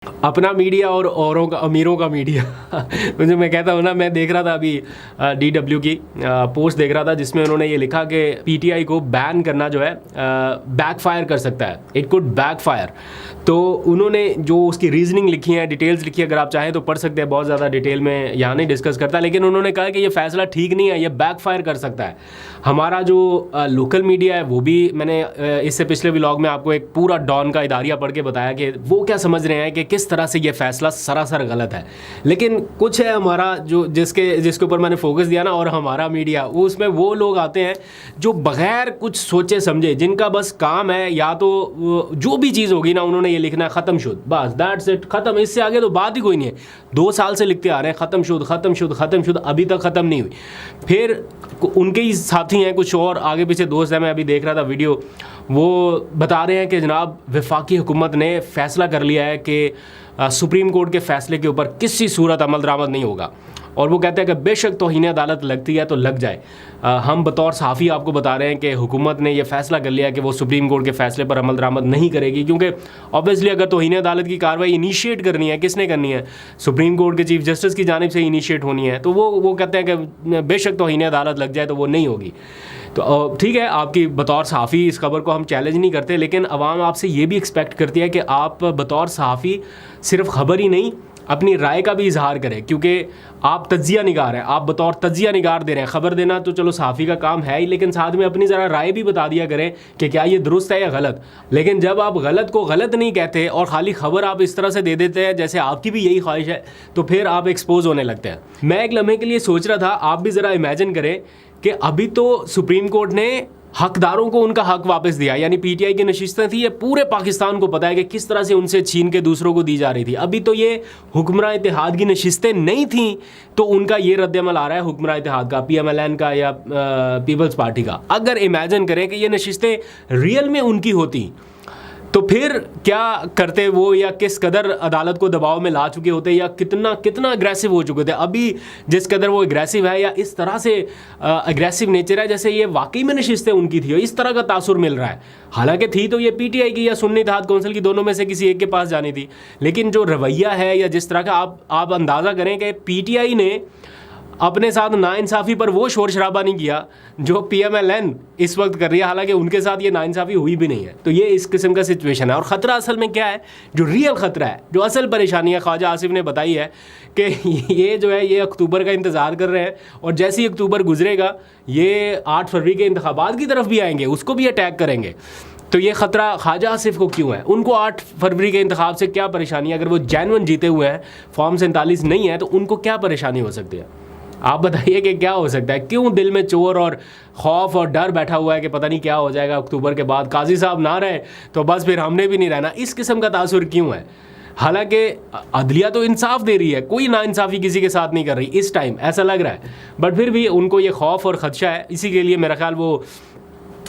अपना मीडिया और औरों का, अमीरों का मीडिया मुझे, मैं कहता हूँ ना, मैं देख रहा था अभी DW की पोस्ट देख रहा था जिसमें उन्होंने ये लिखा कि PTI को बैन करना जो है बैकफायर कर सकता है, इट कुड बैकफायर। तो उन्होंने जो उसकी रीजनिंग लिखी है, डिटेल्स लिखी है, अगर आप चाहें तो पढ़ सकते हैं, बहुत ज़्यादा डिटेल में यहाँ नहीं डिस्कस करता, लेकिन उन्होंने कहा कि ये फैसला ठीक नहीं है, ये बैकफायर कर सकता है। हमारा जो लोकल मीडिया है वो भी, मैंने इससे पिछले व्लॉग में आपको एक पूरा डॉन का इदारिया पढ़ के बताया कि वो क्या समझ रहे हैं कि किस तरह से ये फैसला सरासर गलत है। लेकिन कुछ है हमारा जो जिसके ऊपर मैंने फोकस दिया ना, और हमारा मीडिया, वो उसमें वो लोग आते हैं जो बगैर कुछ सोचे समझे, जिनका बस काम है या तो जो भी चीज़ होगी ना उन्होंने ये लिखना है ख़त्म शुद्ध, बस दैट्स इट, ख़त्म, इससे आगे तो बात ही कोई नहीं है। 2 साल से लिखते आ रहे हैं ख़त्म शुद्ध ख़त्म शुद्ध ख़त्म शुद्ध, अभी तक ख़त्म नहीं हुई। फिर उनके ही साथी हैं कुछ और आगे पीछे दोस्त हैं, मैं अभी देख रहा था वीडियो, वो बता रहे हैं कि जनाब वफाकी हुकूमत ने फ़ैसला कर लिया है कि सुप्रीम कोर्ट के फ़ैसले के ऊपर किसी सूरत अमल दरामद नहीं होगा। और वो कहते हैं कि बेशक तौहीन अदालत लगती है तो लग जाए। हम बतौर सहाफ़ी आपको बता रहे हैं कि हुकूमत ने यह फ़ैसला कर लिया कि वो सुप्रीम कोर्ट के फ़ैसले पर अमल दरामद नहीं करेगी, क्योंकि ऑब्वियसली अगर तौहीन अदालत की कार्रवाई इनिशिएट करनी है, किसने करनी है? सुप्रीम कोर्ट के चीफ जस्टिस की जानिब से इनिशिएट होनी है। तो वो कहते हैं कि बेशक तौहीन अदालत लग जाए तो वो नहीं होगी। तो ठीक है, आपकी बतौर सहाफ़ी इस खबर को हम चैलेंज नहीं करते, लेकिन अवाम आपसे ये भी एक्सपेक्ट करती है कि आप बतौर सहाफ़ी सिर्फ खबर ही नहीं, अपनी राय का भी इजहार करें, क्योंकि आप तज्जिया निगार हैं, आप बतौर तज्जिया निगार दे रहे हैं। खबर देना तो चलो सहाफ़ी का काम है ही, लेकिन साथ में अपनी ज़रा राय भी बता दिया करें कि क्या ये दुरुस्त है या गलत। लेकिन जब आप गलत को गलत नहीं कहते और ख़ाली खबर आप इस तरह से दे देते हैं जैसे आपकी भी यही ख्वाहिश है, तो फिर आप एक्सपोज होने लगते हैं। मैं एक लम्हे के लिए सोच रहा था, आप भी ज़रा इमेजिन करें कि अभी तो सुप्रीम कोर्ट ने हकदारों को उनका हक वापस दिया, यानी PTI की नशिस्तें थी, ये पूरे पाकिस्तान को पता है कि किस तरह से उनसे छीन के दूसरों को दी जा रही थी। अभी तो ये हुक्मरान इत्तेहाद की नशिस्तें नहीं थी, तो उनका ये रद्दअमल आ रहा है हुक्मरान इत्तेहाद का, PMLN का या पीपल्स पार्टी का। अगर इमेजिन करें कि ये नशिस्तें रियल में उनकी होती तो फिर क्या करते वो, या किस कदर अदालत को दबाव में ला चुके होते, या कितना अग्रेसिव हो चुके थे। अभी जिस कदर वो अग्रेसिव है, या इस तरह से अग्रेसिव नेचर है जैसे ये वाकई में नशिस्तें उनकी थी, इस तरह का तासुर मिल रहा है। हालांकि थी तो ये PTI की या सुन्नी इत्तेहाद कौंसिल की, दोनों में से किसी एक के पास जानी थी। लेकिन जो रवैया है या जिस तरह का आप अंदाज़ा करें कि PTI ने अपने साथ नाइंसाफ़ी पर वो शोर शराबा नहीं किया जो PMLN इस वक्त कर रही है, हालांकि उनके साथ ये नाइंसाफ़ी हुई भी नहीं है। तो ये इस किस्म का सिचुएशन है। और ख़तरा असल में क्या है, जो रियल ख़तरा है, जो असल परेशानी है, ख्वाजा आसिफ ने बताई है कि ये जो है, ये अक्टूबर का इंतज़ार कर रहे हैं, और जैसे ही अक्टूबर गुजरेगा ये 8 फरवरी के इंतखाबात की तरफ भी आएंगे, उसको भी अटैक करेंगे। तो ये ख़तरा ख्वाजा आसिफ को क्यों है? उनको 8 फरवरी के इंतखाब से क्या परेशानी है? अगर वो जेन्युइन जीते हुए हैं, फॉर्म 47 नहीं है, तो उनको क्या परेशानी हो सकती है? आप बताइए कि क्या हो सकता है? क्यों दिल में चोर और खौफ और डर बैठा हुआ है कि पता नहीं क्या हो जाएगा अक्टूबर के बाद, काजी साहब ना रहे तो बस फिर हमने भी नहीं रहना। इस किस्म का तासुर क्यों है? हालांकि अदलिया तो इंसाफ दे रही है, कोई नाइंसाफ़ी किसी के साथ नहीं कर रही इस टाइम, ऐसा लग रहा है, बट फिर भी उनको ये खौफ और ख़दशा है। इसी के लिए मेरा ख्याल वो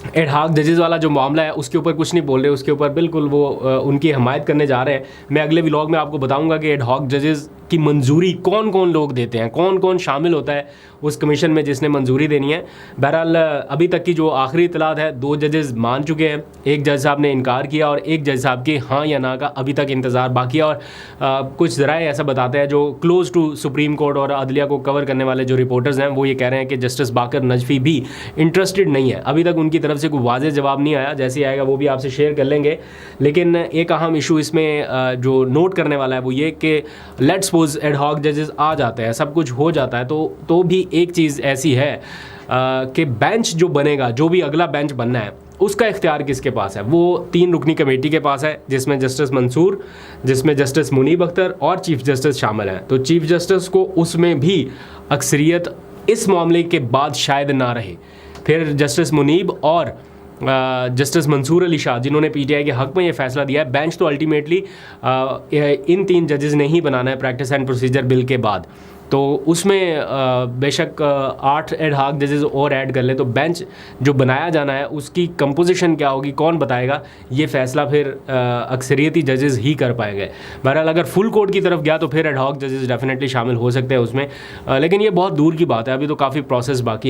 एडहॉक जजेस वाला जो मामला है उसके ऊपर कुछ नहीं बोल रहे, उसके ऊपर बिल्कुल वो उनकी हमायत करने जा रहे हैं। मैं अगले व्लॉग में आपको बताऊंगा कि एडहॉक जजेस की मंजूरी कौन कौन लोग देते हैं, कौन कौन शामिल होता है उस कमीशन में जिसने मंजूरी देनी है। बहरहाल अभी तक की जो आखिरी इतलात है, 2 जजेस मान चुके हैं, एक जज साहब ने इनकार किया और एक जज साहब के हाँ या ना का अभी तक इंतज़ार बाकी है। और कुछ ज़राए ऐसा बताते हैं जो क्लोज़ टू सुप्रीम कोर्ट और अदलिया को कवर करने वाले जो रिपोर्टर्स हैं, वो ये कह रहे हैं कि जस्टिस बाकर नजफ़ी भी इंटरेस्टेड नहीं है। अभी तक उनकी तरफ से कोई वाज़ेह जवाब नहीं आया, जैसे आएगा वो भी आपसे शेयर कर लेंगे। लेकिन एक अहम इशू इसमें जो नोट करने वाला है वो ये कि लेट्स सपोज एडहॉक जजेस आ जाते हैं, सब कुछ हो जाता है, तो भी एक चीज़ ऐसी है कि बेंच जो बनेगा, जो भी अगला बेंच बनना है, उसका इख्तियार किसके पास है? वो 3 रुकनी कमेटी के पास है, जिसमें जस्टिस मंसूर, जिसमें जस्टिस मुनीब अख्तर और चीफ जस्टिस शामिल हैं। तो चीफ जस्टिस को उसमें भी अक्सरियत इस मामले के बाद शायद ना रहे। फिर जस्टिस मुनीब और जस्टिस मंसूर अली शाह, जिन्होंने PTI के हक़ में ये फ़ैसला दिया है, बेंच तो अल्टीमेटली इन 3 जजेस ने ही बनाना है प्रैक्टिस एंड प्रोसीजर बिल के बाद। तो उसमें बेशक 8 एडहॉक जजेस और ऐड कर ले, तो बेंच जो बनाया जाना है उसकी कंपोजिशन क्या होगी, कौन बताएगा? ये फ़ैसला फिर अक्सरियती जजेस ही कर पाएंगे। बहरहाल अगर फुल कोर्ट की तरफ गया तो फिर एडहॉक जजेस डेफिनेटली शामिल हो सकते हैं उसमें, लेकिन ये बहुत दूर की बात है, अभी तो काफ़ी प्रोसेस बाकी है।